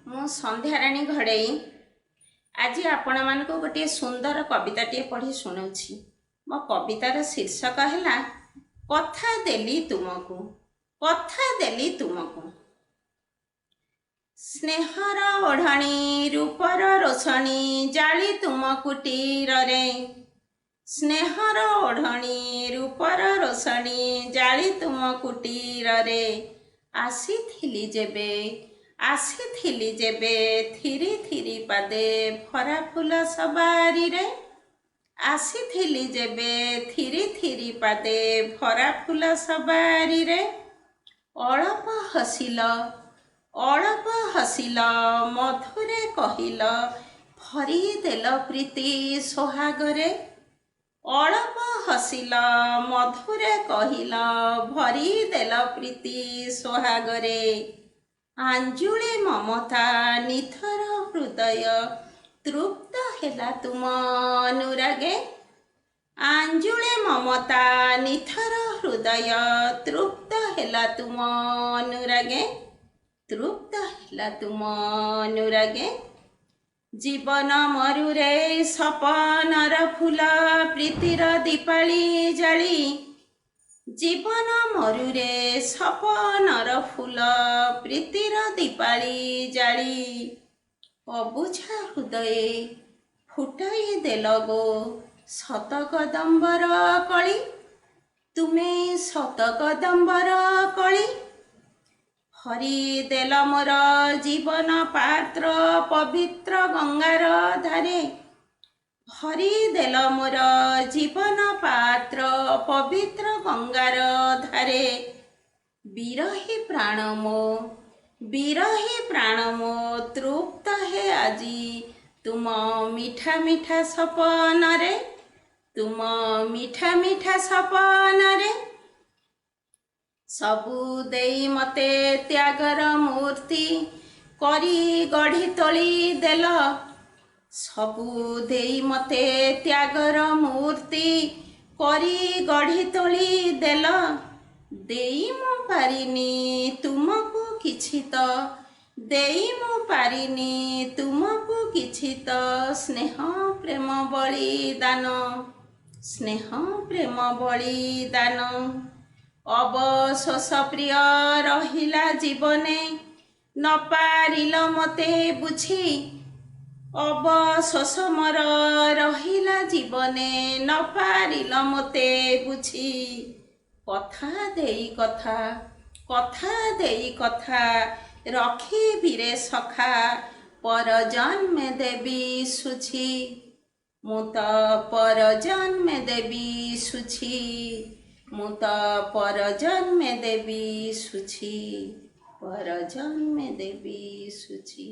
मु संध्याराणी घड़ई आज आपण मान गोटे सुंदर कविताटे पढ़ी शुणाऊँ। मो कवितार शीर्षक है कथा देली तुमको। कथा देली तुमको स्नेहर ओढ़णी रूपर रोशनी जाली तुम कुटीर रे। स्नेहर ओढ़णी रूपर रोशनी जाली तुम कुटीर रे। आसीथिली जेबे थिरी थिरी पादे भरा फूल सवारी रे। आसीथिली जेबे थिरी थिरी पादे भरा फूल सवारी रे। अल्प हसिल मधुरे कहिल भरी देल प्रीति सोहागरे। अल्प हसिल मधुरे कहिल भरी देल प्रीति सोहागरे। आंजुले ममता निथर हृदय तृप्त हेला तुम अनुरागे। आंजुले ममता निथर हृदय तृप्त हेला तुम अनुरागे। तृप्त हेला तुम अनुरागे। जीवन मरुरे सपनर फूल प्रीतिर दीपाली जाली। जीवन मरुरे सपनर फूल प्रीतिर दीपाली जाली। अबुझा हृदय फुटाई देल गो शत कदम्बर कली। तुमे शत कदम्बर कली हरि देल मोर जीवन पात्र पवित्र गंगार धारे। हरि देल मोर जीवन पात्र पवित्र गंगार धारे। विरही प्राण मो तृप्त है आजी तुम मीठा मीठा सपन रे। तुम मीठा मीठा सपन रे। सबु देई मते त्यागर मूर्ति करी गढ़ी तोली देल। सबु देई मते त्यागर मूर्ति करी गढ़ी तोली देल। देई मु पारिनी तुमको किछि तो देई मु पारिनी तुमको किछि तो स्नेह प्रेम बलिदान। स्नेह प्रेम बलिदान अवशोष प्रिय रहिला जीवने न पारिल मते बुझी। अवशोष मोर रहिला जीवने न पारिल मते बुझी। कथा देई कथा रखी भिरे सखा पर जन्मे देवी सुझी। मु तो पर जन्मे देवी सुझी। मु तो पर जन्मे देवी सुझी। पर जन्मे देवी सुझी।